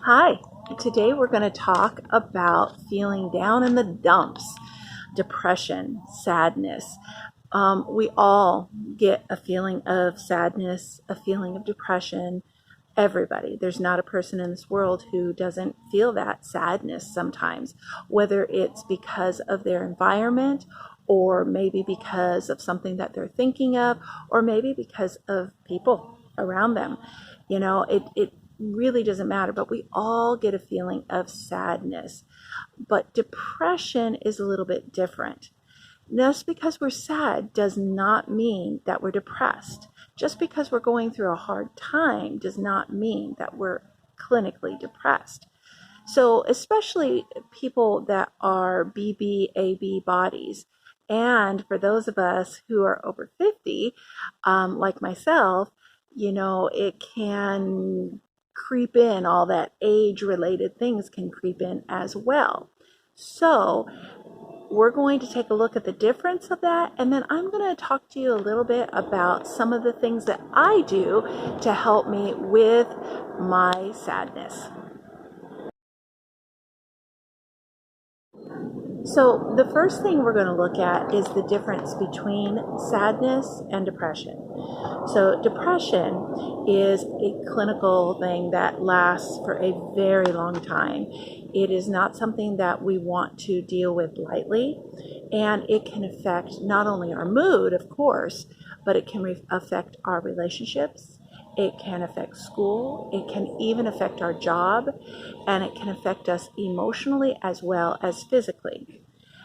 Hi, today we're going to talk about feeling down in the dumps, depression, sadness. We all get a feeling of sadness, a feeling of depression. Everybody. There's not a person in this world who doesn't feel that sadness sometimes, whether it's because of their environment or maybe because of something that they're thinking of, or maybe because of people around them. It really doesn't matter, but we all get a feeling of sadness. But depression is a little bit different. Just because we're sad does not mean that we're depressed. Just because we're going through a hard time does not mean that we're clinically depressed. So, especially people that are BBAB bodies, and for those of us who are over 50, like myself, it can creep in, all that age related things can creep in as well. So, we're going to take a look at the difference of that, and then I'm going to talk to you a little bit about some of the things that I do to help me with my sadness. So the first thing we're going to look at is the difference between sadness and depression. So depression is a clinical thing that lasts for a very long time. It is not something that we want to deal with lightly, and it can affect not only our mood, of course, but it can affect our relationships. It can affect school. It can even affect our job, and it can affect us emotionally as well as physically.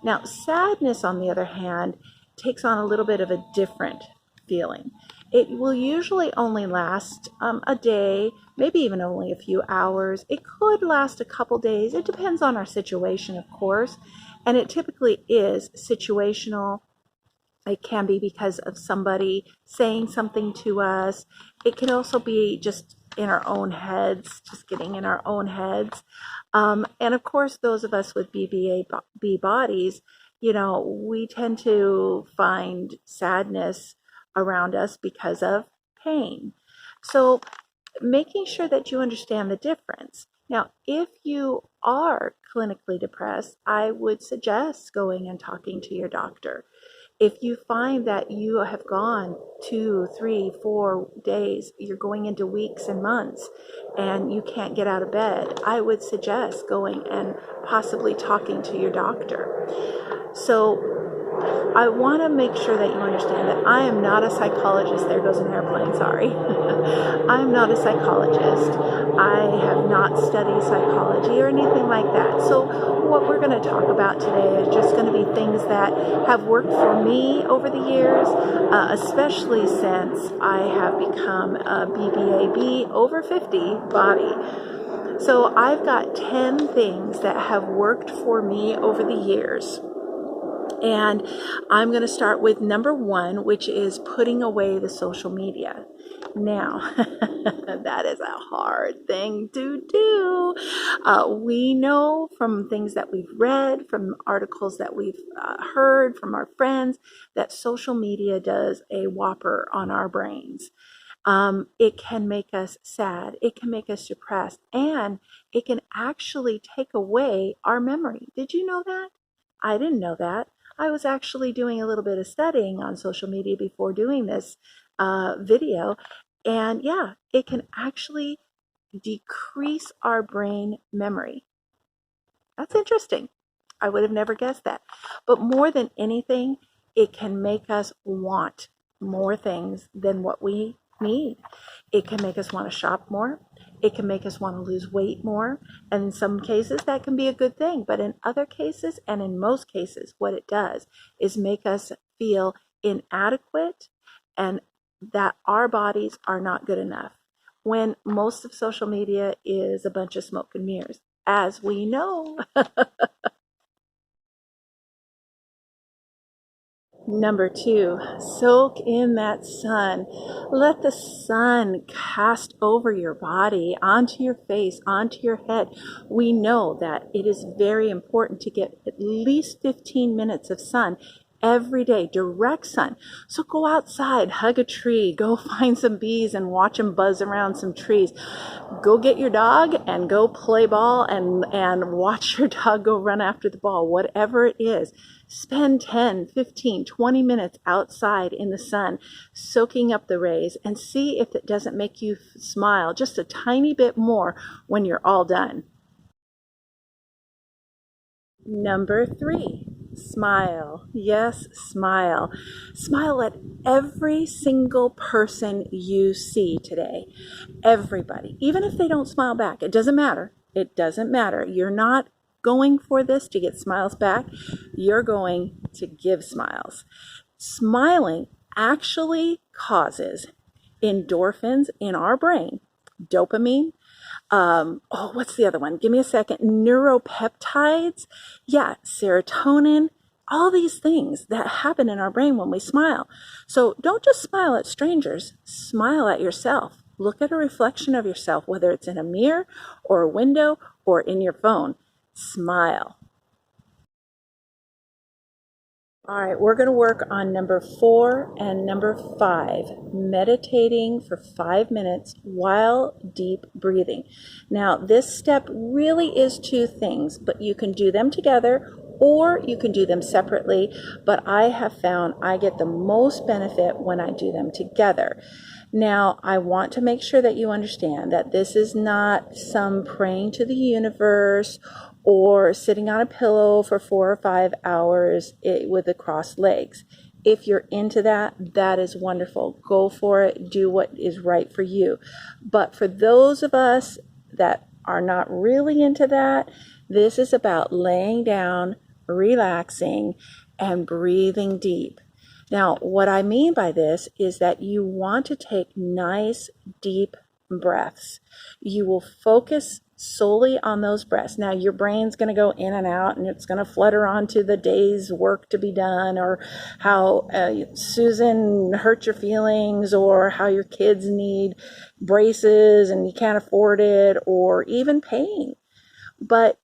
Now, sadness, on the other hand, takes on a little bit of a different feeling. It will usually only last a day, maybe even only a few hours. It could last a couple days. It depends on our situation, of course, and it typically is situational. It can be because of somebody saying something to us. It can also be just in our own heads, just getting in our own heads. And of course, those of us with BBAB bodies, we tend to find sadness around us because of pain. So making sure that you understand the difference. Now, if you are clinically depressed, I would suggest going and talking to your doctor. If you find that you have gone 2, 3, 4 days, you're going into weeks and months, and you can't get out of bed, I would suggest going and possibly talking to your doctor. So I want to make sure that you understand that I am not a psychologist. There goes an airplane, sorry. I'm not a psychologist. I have not studied psychology or anything like that. So what we're going to talk about today is just going to be things that have worked for me over the years, especially since I have become a BBAB over 50 body. So I've got 10 things that have worked for me over the years. And I'm going to start with number 1, which is putting away the social media. Now, that is a hard thing to do. We know from things that we've read, from articles that we've heard from our friends, that social media does a whopper on our brains. It can make us sad, it can make us depressed, and it can actually take away our memory. Did you know that? I didn't know that. I was actually doing a little bit of studying on social media before doing this video. And yeah, it can actually decrease our brain memory. That's interesting. I would have never guessed that. But more than anything, it can make us want more things than what we need. It can make us want to shop more. It can make us want to lose weight more. And in some cases, that can be a good thing. But in other cases, and in most cases, what it does is make us feel inadequate and that our bodies are not good enough. When most of social media is a bunch of smoke and mirrors, as we know. Number 2, soak in that sun. Let the sun cast over your body, onto your face, onto your head. We know that it is very important to get at least 15 minutes of sun every day, direct sun. So go outside, hug a tree, go find some bees and watch them buzz around some trees. Go get your dog and go play ball and watch your dog go run after the ball, whatever it is. Spend 10, 15, 20 minutes outside in the sun, soaking up the rays, and see if it doesn't make you smile just a tiny bit more when you're all done. Number 3, smile. Yes, smile. Smile at every single person you see today. Everybody. Even if they don't smile back, it doesn't matter. It doesn't matter. You're not going for this to get smiles back. You're going to give smiles. Smiling actually causes endorphins in our brain, dopamine, what's the other one? Give me a second. Neuropeptides. Yeah, serotonin. All these things that happen in our brain when we smile. So don't just smile at strangers. Smile at yourself. Look at a reflection of yourself, whether it's in a mirror or a window or in your phone. Smile. All right, we're going to work on number 4 and number 5, meditating for 5 minutes while deep breathing. Now, this step really is 2 things, but you can do them together or you can do them separately, but I have found I get the most benefit when I do them together. Now, I want to make sure that you understand that this is not some praying to the universe or sitting on a pillow for 4 or 5 hours with the crossed legs. If you're into that, that is wonderful. Go for it. Do what is right for you. But for those of us that are not really into that, this is about laying down, relaxing, and breathing deep. Now, what I mean by this is that you want to take nice, deep breaths. You will focus solely on those breaths. Now, your brain's going to go in and out, and it's going to flutter onto the day's work to be done, or how Susan hurt your feelings, or how your kids need braces and you can't afford it, or even pain. But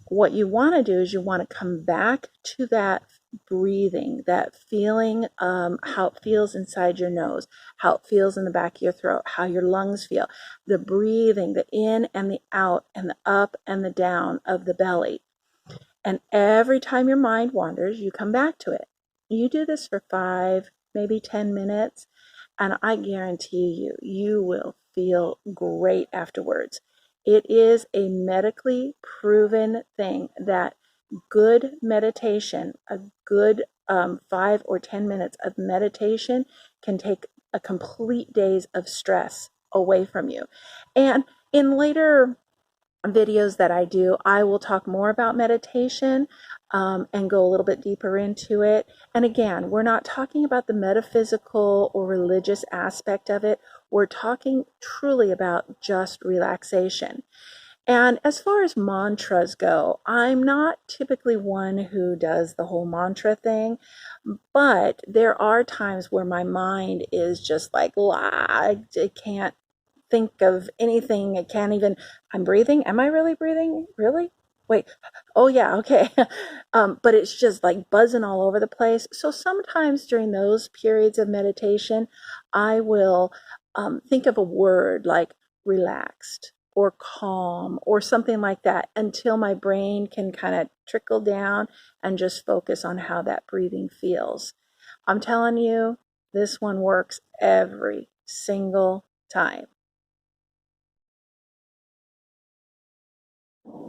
what you want to do is you want to come back to that breathing, that feeling, how it feels inside your nose, how it feels in the back of your throat, how your lungs feel, the breathing, the in and the out, and the up and the down of the belly. And every time your mind wanders, you come back to it. You do this for 5, maybe 10 minutes, and I guarantee you, you will feel great afterwards. It is a medically proven thing that good meditation, a good 5 or 10 minutes of meditation can take a complete days of stress away from you. And in later videos that I do, I will talk more about meditation and go a little bit deeper into it. And again, we're not talking about the metaphysical or religious aspect of it. We're talking truly about just relaxation. And as far as mantras go, I'm not typically one who does the whole mantra thing, but there are times where my mind is just like, I can't think of anything. I can't even, I'm breathing. Am I really breathing? Really? Wait, oh yeah, okay. But it's just like buzzing all over the place. So sometimes during those periods of meditation, I will think of a word like relaxed or calm or something like that until my brain can kind of trickle down and just focus on how that breathing feels. I'm telling you, this one works every single time.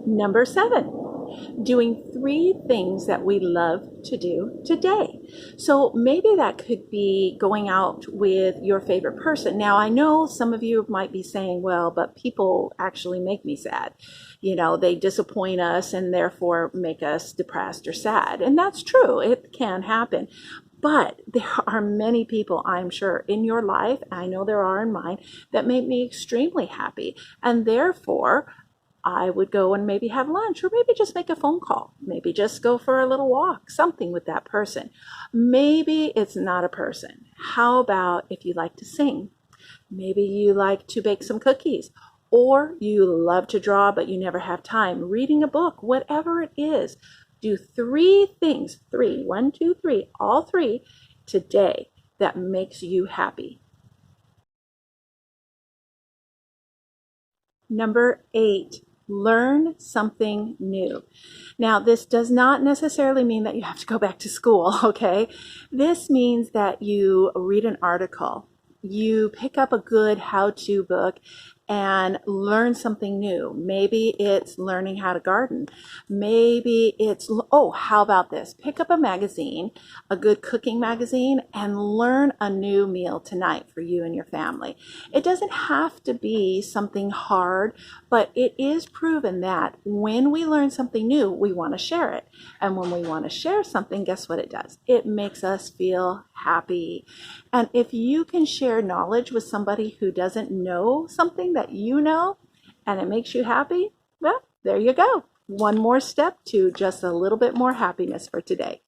Number 7, doing 3 things that we love to do today. So maybe that could be going out with your favorite person. Now, I know some of you might be saying, well, but people actually make me sad. You know, they disappoint us and therefore make us depressed or sad. And that's true. It can happen. But there are many people, I'm sure, in your life, I know there are in mine, that make me extremely happy. And therefore, I would go and maybe have lunch, or maybe just make a phone call, maybe just go for a little walk, something with that person. Maybe it's not a person. How about if you like to sing? Maybe you like to bake some cookies, or you love to draw but you never have time. Reading a book, whatever it is, Do 3 things, 1, 2, 3, all 3 today that makes you happy. Number 8, learn something new. Now, this does not necessarily mean that you have to go back to school, okay? This means that you read an article, you pick up a good how-to book, and learn something new. Maybe it's learning how to garden. Maybe it's, oh, how about this? Pick up a magazine, a good cooking magazine, and learn a new meal tonight for you and your family. It doesn't have to be something hard, but it is proven that when we learn something new, we want to share it. And when we want to share something, guess what it does? It makes us feel happy. And if you can share knowledge with somebody who doesn't know something that you know, and it makes you happy, well, there you go. One more step to just a little bit more happiness for today.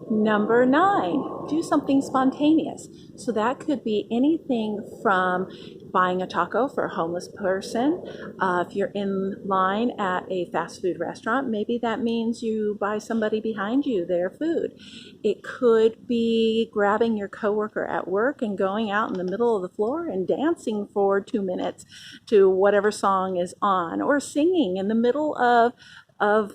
Number 9, do something spontaneous. So that could be anything from buying a taco for a homeless person. If you're in line at a fast food restaurant, maybe that means you buy somebody behind you their food. It could be grabbing your coworker at work and going out in the middle of the floor and dancing for 2 minutes to whatever song is on, or singing in the middle of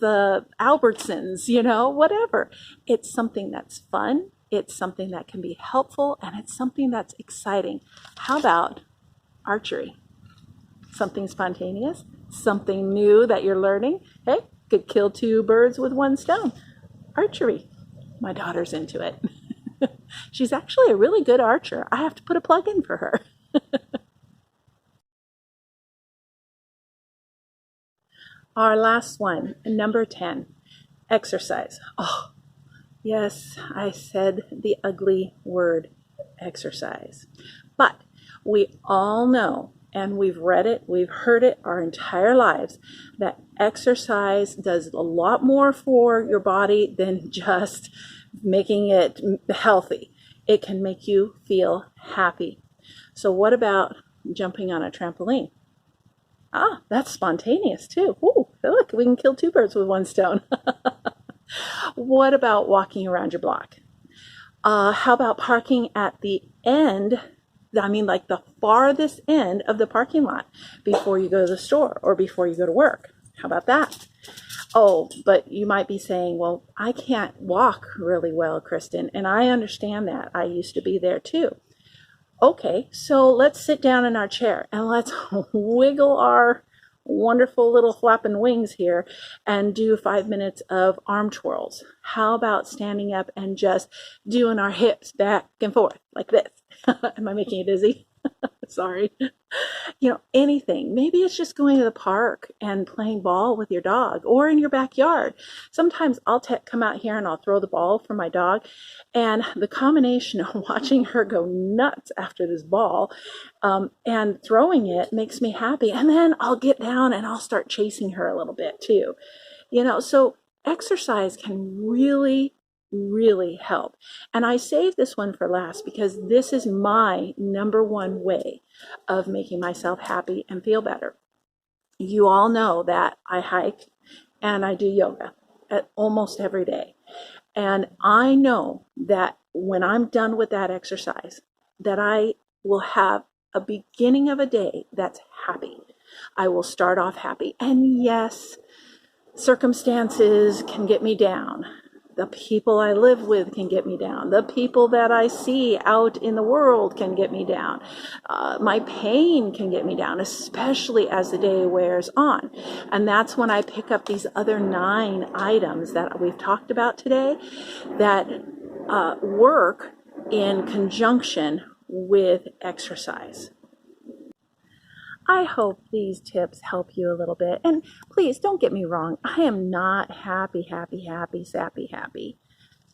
the Albertsons, whatever. It's something that's fun, it's something that can be helpful, and it's something that's exciting. How about archery? Something spontaneous, something new that you're learning. Hey, could kill 2 birds with 1 stone. Archery. My daughter's into it. She's actually a really good archer. I have to put a plug in for her. Our last one, number 10, exercise. Oh, yes, I said the ugly word, exercise. But we all know, and we've read it, we've heard it our entire lives, that exercise does a lot more for your body than just making it healthy. It can make you feel happy. So what about jumping on a trampoline? Ah, that's spontaneous too. Ooh, look, we can kill 2 birds with 1 stone. What about walking around your block? How about parking at the end, like the farthest end of the parking lot before you go to the store or before you go to work? How about that? Oh, but you might be saying, well, I can't walk really well, Kristen, and I understand that. I used to be there too. Okay, so let's sit down in our chair and let's wiggle our wonderful little flapping wings here and do 5 minutes of arm twirls. How about standing up and just doing our hips back and forth like this? Am I making you dizzy? Sorry. Anything. Maybe it's just going to the park and playing ball with your dog or in your backyard. Sometimes I'll come out here and I'll throw the ball for my dog, and the combination of watching her go nuts after this ball and throwing it makes me happy. And then I'll get down and I'll start chasing her a little bit too. So exercise can really help. And I saved this one for last because this is my number 1 way of making myself happy and feel better. You all know that I hike and I do yoga almost every day. And I know that when I'm done with that exercise, that I will have a beginning of a day that's happy. I will start off happy. And yes, circumstances can get me down. The people I live with can get me down. The people that I see out in the world can get me down. My pain can get me down, especially as the day wears on. And that's when I pick up these other 9 items that we've talked about today that work in conjunction with exercise. I hope these tips help you a little bit. And please don't get me wrong. I am not happy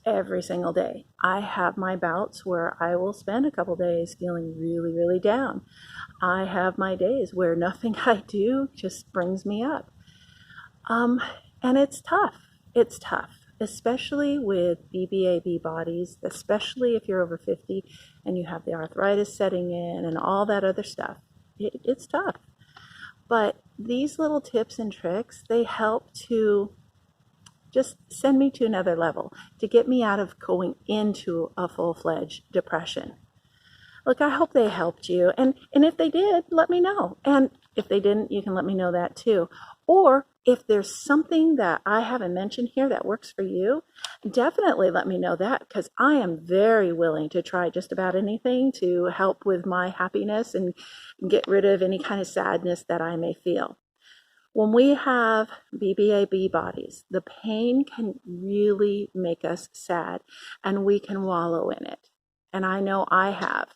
every single day. I have my bouts where I will spend a couple days feeling really down. I have my days where nothing I do just brings me up. And it's tough. It's tough, especially with BBAB bodies, especially if you're over 50 and you have the arthritis setting in and all that other stuff. It's tough. But these little tips and tricks, they help to just send me to another level, to get me out of going into a full-fledged depression. Look, I hope they helped you. And if they did, let me know. And if they didn't, you can let me know that too. Or if there's something that I haven't mentioned here that works for you, definitely let me know that, because I am very willing to try just about anything to help with my happiness and get rid of any kind of sadness that I may feel. When we have BBAB bodies, the pain can really make us sad and we can wallow in it. And I know I have.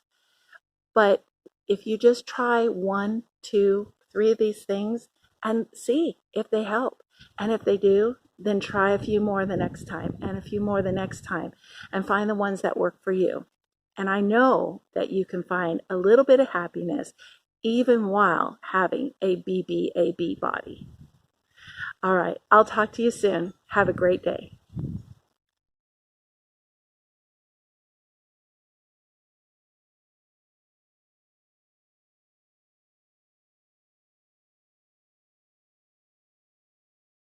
But if you just try 1, 2, 3 of these things and see if they help. And if they do, then try a few more the next time and a few more the next time and find the ones that work for you. And I know that you can find a little bit of happiness even while having a BBAB body. All right, I'll talk to you soon. Have a great day.